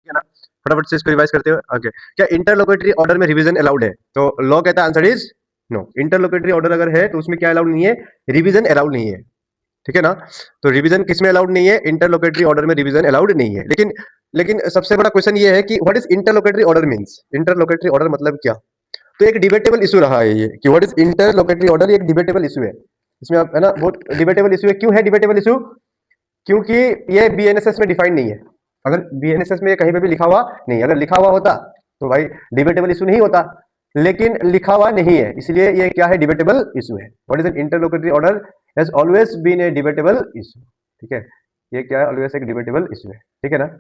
ठीक है ना। फटाफट से इसको रिवाइज करते हो। ओके, क्या इंटरलोकेटरी ऑर्डर में रिवीजन अलाउड है? तो लॉ कहता है answer is no. Interlocutory order अगर है तो उसमें क्या अलाउड नहीं है? रिवीजन अलाउड नहीं है, ठीक है ना। तो रिवीजन किसमें अलाउड नहीं है? इंटरलोकेटरी ऑर्डर में रिवीजन अलाउड नहीं है। लेकिन लेकिन सबसे बड़ा क्वेश्चन ये है कि what is interlocutory order means? Interlocutory order मतलब क्या? तो एक डिबेटेबल इशू रहा है ये कि व्हाट इज इंटरलोकेटरी ऑर्डर, एक डिबेटेबल इशू है। इसमें आप है ना, बहुत डिबेटेबल इशू है। क्यों है डिबेटेबल इशू? क्योंकि ये बीएनएसएस में डिफाइंड नहीं है। अगर बीएनएसएस में ये कहीं पे भी लिखा हुआ नहीं, अगर लिखा हुआ होता तो भाई डिबेटेबल इशू नहीं होता, लेकिन लिखा हुआ नहीं है, इसलिए ये क्या है? डिबेटेबल इशू है। What is an interlocutory order has always been a debatable issue, ठीक है। ये क्या है? ऑलवेज एक डिबेटेबल इशू है, ठीक है ना।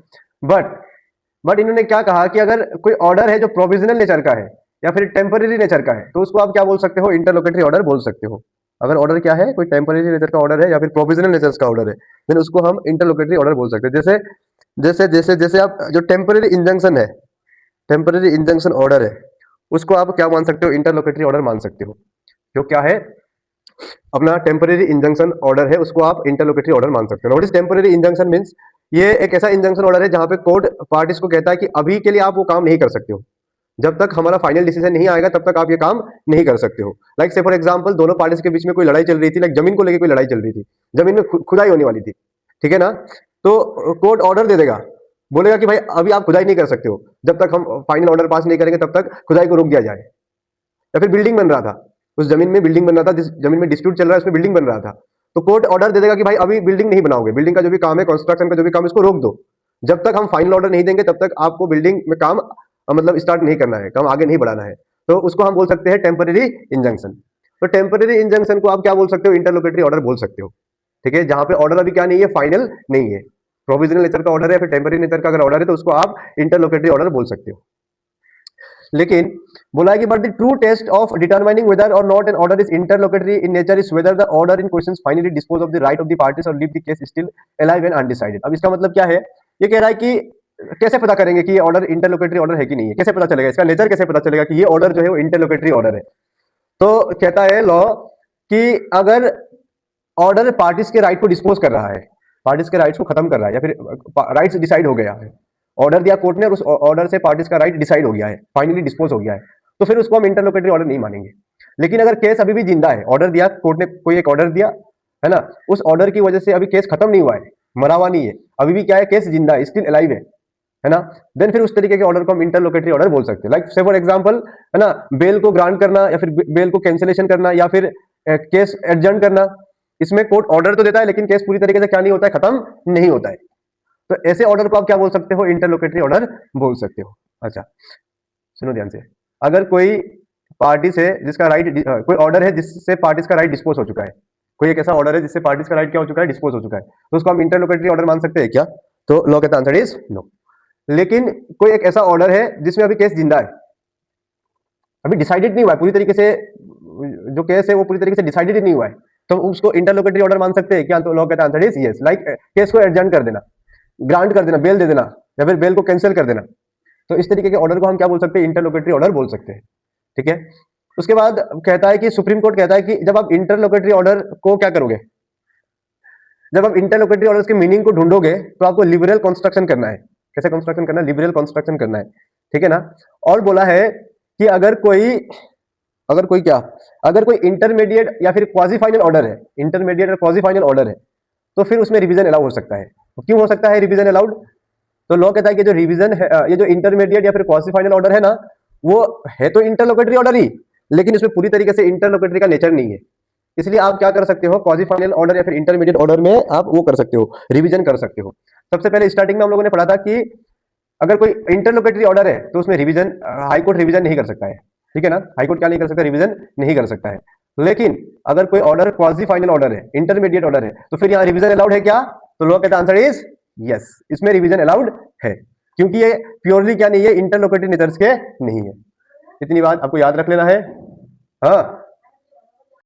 बट इन्होंने क्या कहा कि अगर कोई ऑर्डर है जो प्रोविजनल नेचर का है या फिर टेम्पररी नेचर का है, तो उसको आप क्या बोल सकते हो? इंटरलोकेटरी ऑर्डर बोल सकते हो। अगर ऑर्डर क्या है? कोई टेम्पररी नेचर का ऑर्डर है या फिर प्रोविजनल नेचर का ऑर्डर है, देन उसको हम इंटरलोकेटरी ऑर्डर बोल सकते हैं। जैसे जैसे जैसे जैसे आप जो टेम्पररी इंजंक्शन है, टेम्पररी इंजंक्शन ऑर्डर है, उसको आप क्या मान सकते हो? इंटरलोकेटरी ऑर्डर मान सकते हो। जो क्या है? अपना टेम्पररी इंजंक्शन ऑर्डर है, उसको आप इंटरलोकेटरी ऑर्डर मान सकते हो। What is temporary injunction means? ये एक ऐसा इंजंक्शन ऑर्डर है जहां पे कोर्ट पार्टीज को कहता है कि अभी के लिए आप वो काम नहीं कर सकते हो, जब तक हमारा फाइनल डिसीजन नहीं आएगा तब तक आप ये काम नहीं कर सकते हो। लाइक से फॉर एग्जांपल, दोनों पार्टीज के बीच में कोई लड़ाई चल रही थी, लाइक जमीन को लेकर कोई लड़ाई चल रही थी, जमीन में खुदाई होने वाली थी, ठीक है ना। तो कोर्ट ऑर्डर दे देगा, बोलेगा कि भाई अभी आप खुदाई नहीं कर सकते हो, जब तक हम फाइनल ऑर्डर पास नहीं करेंगे तब तक खुदाई को रोक दिया जाए। या फिर बिल्डिंग बन रहा था, उस जमीन में बिल्डिंग बन रहा था, जिस जमीन में डिस्प्यूट चल रहा है उसमें बिल्डिंग बन रहा था, तो कोर्ट ऑर्डर दे देगा कि भाई अभी बिल्डिंग नहीं बनाओगे, बिल्डिंग का जो भी काम है, कंस्ट्रक्शन का जो भी काम है, इसको रोक दो, जब तक हम फाइनल ऑर्डर नहीं देंगे तब तक आपको बिल्डिंग में काम मतलब स्टार्ट नहीं करना है, काम आगे नहीं बढ़ाना है। तो उसको हम बोल सकते हैं टेम्पररी इंजंक्शन। तो टेम्पररी इंजंक्शन को आप क्या बोल सकते हो? इंटरलोकेटरी ऑर्डर बोल सकते हो, ठीक है। जहां पे ऑर्डर अभी क्या नहीं है? फाइनल नहीं है, प्रोविजनल नेचर का ऑर्डर है, फिर टेम्पररी नेचर का अगर ऑर्डर है तो उसको आप इंटरलोकेटरी ऑर्डर बोल सकते हो। लेकिन बोला है कि but the true test of determining whether or not an order is interlocutory in nature is whether the order in question finally dispose of the right of the parties or leave the case still alive and undecided. अब इसका मतलब क्या है? ये कह रहा है कि कैसे पता करेंगे कि ये ऑर्डर इंटरलोकेटरी ऑर्डर है कि नहीं है? कैसे पता चलेगा? इसका नेचर कैसे पता चलेगा कि ये ऑर्डर जो है वो इंटरलोकेटरी ऑर्डर है? तो कहता है लॉ कि अगर ऑर्डर पार्टीज के राइट को डिस्पोज कर रहा है, पार्टीज के राइट्स को खत्म कर रहा है, या फिर राइट्स डिसाइड हो गया है, ऑर्डर दिया कोर्ट ने और उस ऑर्डर से पार्टीज का राइट डिसाइड हो गया है, फाइनली डिस्पोज हो गया है, तो फिर उसको हम इंटरलोकेटरी ऑर्डर नहीं मानेंगे। लेकिन अगर केस अभी भी जिंदा है, ऑर्डर दिया कोर्ट ने, कोई एक ऑर्डर दिया है ना, उस ऑर्डर की वजह से अभी केस खत्म नहीं हुआ है, मरा हुआ नहीं है, अभी भी क्या है? केस जिंदा है, स्टिल अलाइव है ना, देन फिर उस तरीके के ऑर्डर को हम इंटरलोकेटरी ऑर्डर बोल सकते हैं। लाइक से फॉर एग्जांपल है ना, बेल को ग्रांट करना या फिर बेल को कैंसिलेशन करना या फिर केस एडजर्न करना, इसमें कोर्ट ऑर्डर तो देता है लेकिन केस पूरी तरीके से क्या नहीं होता है? खत्म नहीं होता है। तो ऐसे ऑर्डर को आप क्या बोल सकते हो? इंटरलोकेटरी ऑर्डर बोल सकते हो। अच्छा सुनो ध्यान से, अगर कोई पार्टी से जिसका राइट, कोई ऑर्डर है जिससे पार्टीज का राइट डिस्पोज हो चुका है, कोई एक ऐसा ऑर्डर है जिससे पार्टीज का राइट क्या हो चुका है? डिस्पोज हो चुका है, तो उसको हम इंटरलोकेटरी ऑर्डर मान सकते हैं क्या? तो लॉ कहता आंसर इज नो। लेकिन कोई एक ऐसा ऑर्डर है जिसमें अभी केस जिंदा है, अभी डिसाइडेड नहीं हुआ है पूरी तरीके से, जो केस है वो पूरी तरीके से डिसाइडेड नहीं हुआ है, तो उसको इंटरलोकेटरी ऑर्डर मान सकते हैं क्या? तो लॉ कहता answer is yes. Like case को एडजर्न कर देना, ग्रांट कर देना, बेल दे देना, या फिर बेल को कैंसिल कर देना, तो इस तरीके के ऑर्डर को हम क्या बोल सकते हैं? इंटरलोकेटरी ऑर्डर बोल सकते हैं, ठीक है। उसके बाद कहता है कि सुप्रीम कोर्ट कहता है कि जब आप इंटरलोकेटरी ऑर्डर को क्या करोगे, जब आप इंटरलोकेटरी ऑर्डर के मीनिंग को ढूंढोगे तो आपको लिबरल कंस्ट्रक्शन करना है। कैसे कंस्ट्रक्शन करना है? लिबरल कंस्ट्रक्शन करना है, ठीक है ना। और बोला है कि अगर कोई क्या, अगर कोई इंटरमीडिएट या फिर क्वाजी फाइनल ऑर्डर है, इंटरमीडिएट और क्वाजी फाइनल ऑर्डर है, तो फिर उसमें रिवीजन अलाउ हो सकता है। तो क्यों हो सकता है रिवीजन अलाउड? तो लॉ कहता है कि जो रिवीजन है, ये जो इंटरमीडिएट या फिर क्वासी फाइनल ऑर्डर है ना, वो है तो इंटरलोकेटरी ऑर्डर ही, लेकिन इसमें पूरी तरीके से इंटरलोकेटरी का नेचर नहीं है। इसलिए आप क्या कर सकते हो? क्वासी फाइनल ऑर्डर या फिर इंटरमीडिएट ऑर्डर में आप वो कर सकते हो, रिवीजन कर सकते हो। सबसे पहले स्टार्टिंग में हम लोगों ने पढ़ा था कि अगर कोई इंटरलोकेटरी ऑर्डर है तो उसमें रिवीजन, हाईकोर्ट रिवीजन नहीं कर सकता है, ठीक है ना। हाईकोर्ट क्या नहीं कर सकता? रिवीजन नहीं कर सकता है। लेकिन अगर कोई ऑर्डर क्वासी फाइनल ऑर्डर है, इंटरमीडिएट ऑर्डर है, तो फिर यहाँ रिवीजन अलाउड है क्या? तो लॉ कहता आंसर इज यस, इसमें रिवीजन अलाउड है, क्योंकि ये प्योरली क्या नहीं है? इंटरलोकेटरी नेचर्स के नहीं है। इतनी बात आपको याद रख लेना है। हाँ,